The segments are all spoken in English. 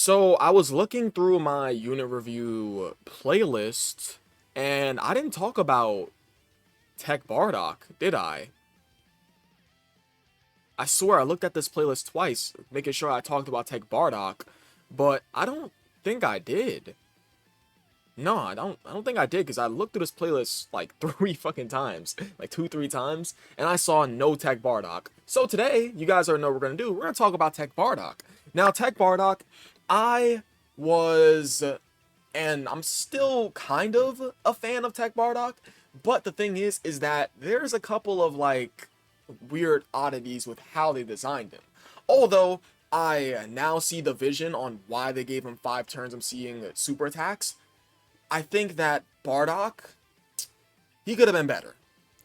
So I was looking through my unit review playlist, and I didn't talk about Teq Bardock, did I? I swear I looked at this playlist twice, making sure I talked about Teq Bardock, but I don't think I did. No, I don't think I did because I looked through this playlist like three fucking times, like two, three times, and I saw no Teq Bardock. So today, you guys already know what we're gonna do. We're gonna talk about Teq Bardock. Now, Teq Bardock, I was and I'm still kind of a fan of Teq Bardock, but the thing is that there's a couple of like weird oddities with how they designed him. Although I now see the vision on why they gave him 5 turns. I'm seeing super attacks. I think that Bardock, he could have been better,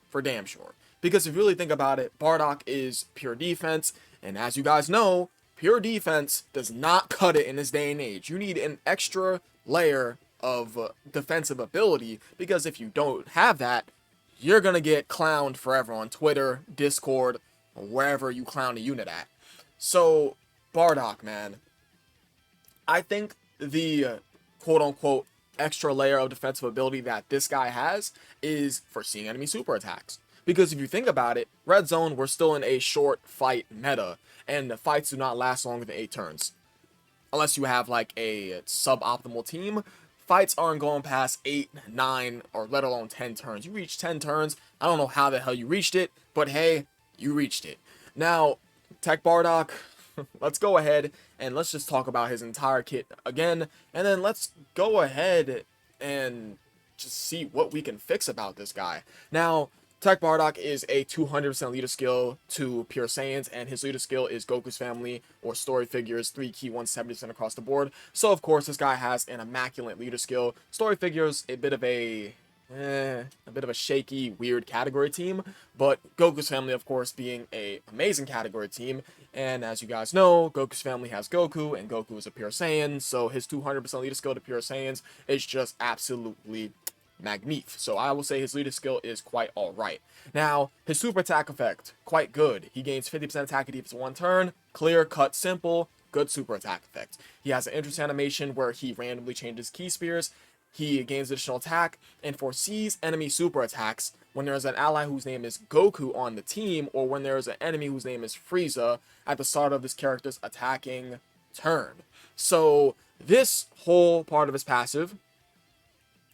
for damn sure. Because if you really think about it, Bardock is pure defense, and as you guys know, pure defense does not cut it in this day and age. You need an extra layer of defensive ability, because if you don't have that, you're gonna get clowned forever on Twitter, Discord, or wherever you clown a unit at. So, Bardock, man, I think the quote unquote extra layer of defensive ability that this guy has is foreseeing enemy super attacks. Because if you think about it, red zone, we're still in a short fight meta, and the fights do not last longer than 8 turns. Unless you have like a suboptimal team, fights aren't going past 8, 9, or let alone 10 turns. You reach 10 turns, I don't know how the hell you reached it, but hey, you reached it. Now, Teq Bardock, let's go ahead and let's just talk about his entire kit again, and then let's go ahead and just see what we can fix about this guy. Now, Teq Bardock is a 200% leader skill to Pure Saiyans, and his leader skill is Goku's family or story figures, 3 key 170% across the board. So, of course, this guy has an immaculate leader skill. Story figures, a bit of a shaky, weird category team, but Goku's family, of course, being a amazing category team. And as you guys know, Goku's family has Goku, and Goku is a Pure Saiyan, so his 200% leader skill to Pure Saiyans is just absolutely magnif. So I will say his leader skill is quite alright. Now, his super attack effect, quite good. He gains 50% attack and defense in 1 turn, clear, cut, simple, good super attack effect. He has an interest animation where he randomly changes key spears. He gains additional attack and foresees enemy super attacks when there's an ally whose name is Goku on the team, or when there's an enemy whose name is Frieza at the start of this character's attacking turn. So this whole part of his passive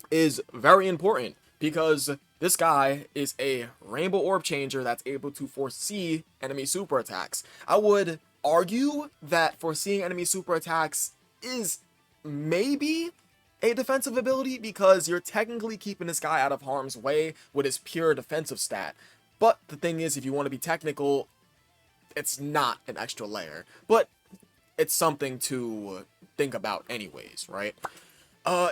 is very important because this guy is a rainbow orb changer that's able to foresee enemy super attacks. I would argue that foreseeing enemy super attacks is maybe a defensive ability because you're technically keeping this guy out of harm's way with his pure defensive stat. But the thing is, if you want to be technical, it's not an extra layer. But it's something to think about anyways, right?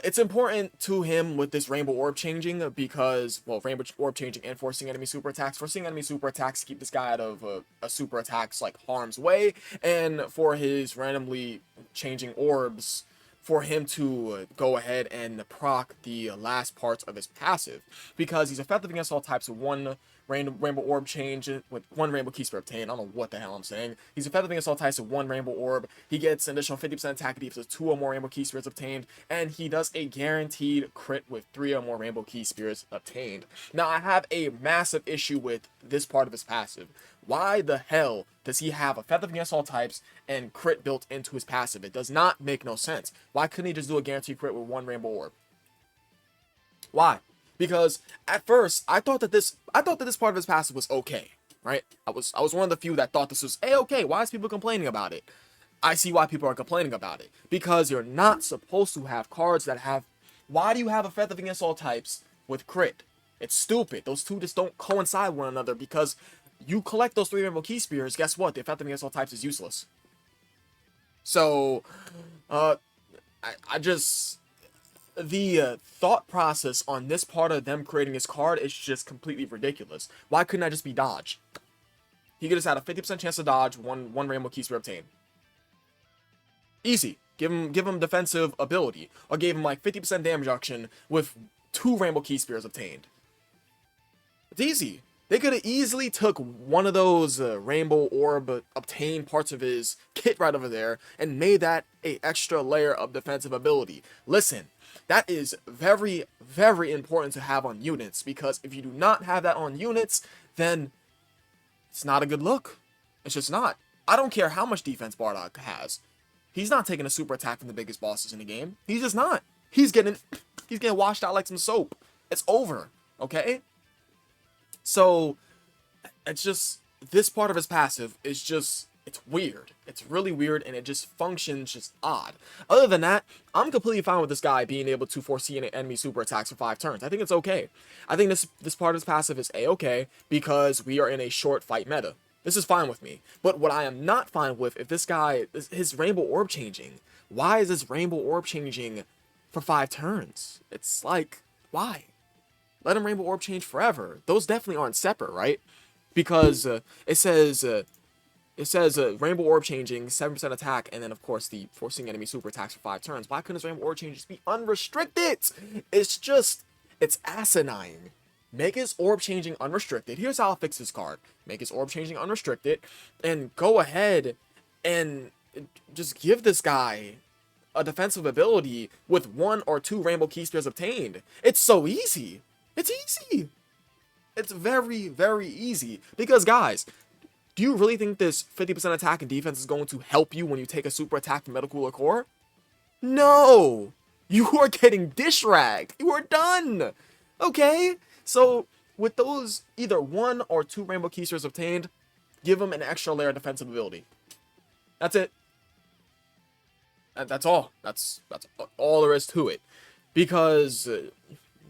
It's important to him with this Rainbow Orb changing because, well, Rainbow Orb changing and forcing enemy super attacks. Forcing enemy super attacks keep this guy out of a super attacks like harm's way, and for his randomly changing orbs, for him to go ahead and proc the last parts of his passive, because he's effective against all types of one rainbow orb change with 1 rainbow key spear obtained. I don't know what the hell I'm saying. He's effective against all types of 1 rainbow orb. He gets an additional 50% attack and defense with 2 or more rainbow key spears obtained, and he does a guaranteed crit with 3 or more rainbow key spears obtained. Now, I have a massive issue with this part of his passive. Why the hell does he have effective against all types and crit built into his passive? It does not make no sense. Why couldn't he just do a guaranteed crit with 1 rainbow orb? Why? Because at first I thought that this part of his passive was okay, right? I was one of the few that thought this was okay. Why is people complaining about it? I see why people are complaining about it. Because you're not supposed to have cards that have. Why do you have effective against all types with crit? It's stupid. Those two just don't coincide with one another, because you collect those 3 rainbow key spears, guess what? The effective against all types is useless. So, I just, the thought process on this part of them creating his card is just completely ridiculous. Why couldn't I just be dodge? He could have had a 50% chance to dodge, one rainbow key spear obtained. Easy. Give him defensive ability, or gave him like 50% damage reduction with 2 rainbow key spears obtained. It's easy. They could have easily took one of those rainbow orb obtained parts of his kit right over there and made that a extra layer of defensive ability. Listen, that is very, very important to have on units, because if you do not have that on units, then it's not a good look. It's just not. I don't care how much defense Bardock has. He's not taking a super attack from the biggest bosses in the game. He's just not. He's getting washed out like some soap. It's over, okay? So, it's just, this part of his passive is just, it's weird. It's really weird, and it just functions just odd. Other than that, I'm completely fine with this guy being able to foresee an enemy super attacks for 5 turns. I think it's okay. I think this part of his passive is a-okay, because we are in a short fight meta. This is fine with me. But what I am not fine with, if this guy, his rainbow orb changing, why is this rainbow orb changing for 5 turns? It's like, why? Let him rainbow orb change forever. Those definitely aren't separate, right? Because it says rainbow orb changing, 7% attack, and then of course the forcing enemy super attacks for 5 turns. Why couldn't this rainbow orb change just be unrestricted? It's asinine. Make his orb changing unrestricted. Here's how I'll fix this card. Make his orb changing unrestricted, and go ahead and just give this guy a defensive ability with 1 or 2 rainbow key spears obtained. It's so easy. It's easy. It's very, very easy. Because, guys, do you really think this 50% attack and defense is going to help you when you take a super attack from Metal Cooler Core? No! You are getting dish ragged. You are done. Okay? So, with those either 1 or 2 rainbow keysters obtained, give him an extra layer of defensive ability. That's it. That's all. That's all there is to it. Because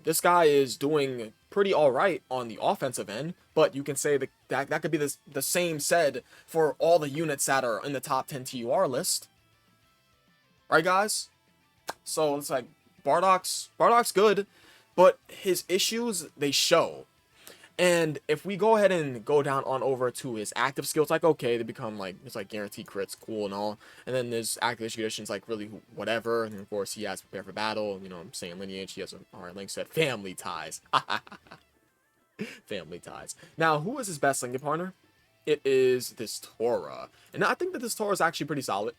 this guy is doing pretty alright on the offensive end, but you can say that could be the same said for all the units that are in the top 10 TUR list. Right, guys? So, it's like, Bardock's good, but his issues, they show. And if we go ahead and go down on over to his active skills, like, okay, they become like, it's like guaranteed crits, cool and all. And then there's activation conditions, like really whatever. And of course, he has prepare for battle. You know, I'm saying lineage. He has alright, Link said family ties. Family ties. Now, who is his best linking partner? It is this Tora. And I think that this Tora is actually pretty solid.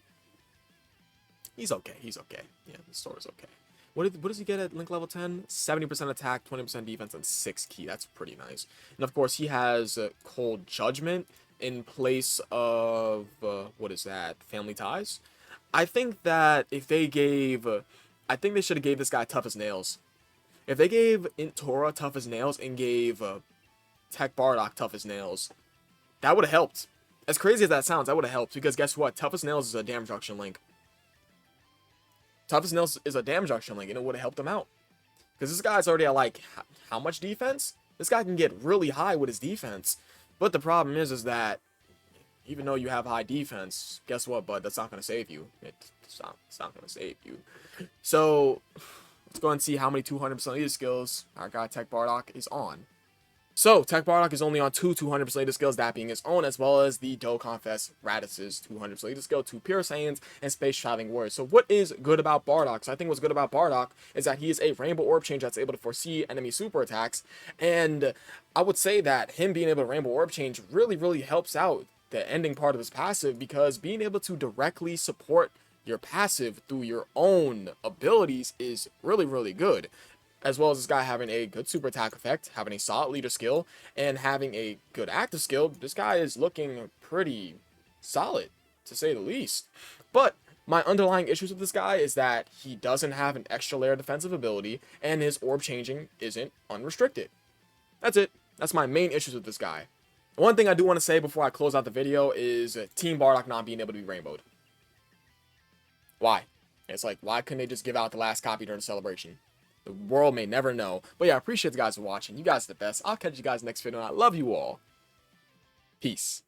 He's okay. He's okay. Yeah, this Tora's okay. What does he get at Link level 10? 70% attack, 20% defense, and 6 key. That's pretty nice. And of course, he has Cold Judgment in place of, what is that? Family Ties? I think that if they gave, I think they should have gave this guy Tough as Nails. If they gave Tora Tough as Nails and gave Teq Bardock Tough as Nails, that would have helped. As crazy as that sounds, that would have helped. Because guess what? Tough as Nails is a damage reduction link. Tough as Nails is a damage reduction link, and it would have helped him out. Because this guy's already at, like, how much defense? This guy can get really high with his defense. But the problem is that, even though you have high defense, guess what, bud? That's not going to save you. It's not going to save you. So, let's go and see how many 200% leader skills our guy Teq Bardock is on. So, Teq Bardock is only on 2 200% leader skills, that being his own, as well as the Dokkan Fest Raditz' 200% leader skill, 2 Pure Saiyans, and Space Traveling Warriors. So, what is good about Bardock? So, I think what's good about Bardock is that he is a Rainbow Orb Change that's able to foresee enemy super attacks. And I would say that him being able to Rainbow Orb Change really, really helps out the ending part of his passive, because being able to directly support your passive through your own abilities is really, really good. As well as this guy having a good super attack effect, having a solid leader skill, and having a good active skill, this guy is looking pretty solid, to say the least. But my underlying issues with this guy is that he doesn't have an extra layer of defensive ability, and his orb changing isn't unrestricted. That's it. That's my main issues with this guy. One thing I do want to say before I close out the video is Team Bardock not being able to be rainbowed. Why? It's like, why couldn't they just give out the last copy during the celebration? The world may never know. But yeah, I appreciate you guys for watching. You guys are the best. I'll catch you guys next video, and I love you all. Peace.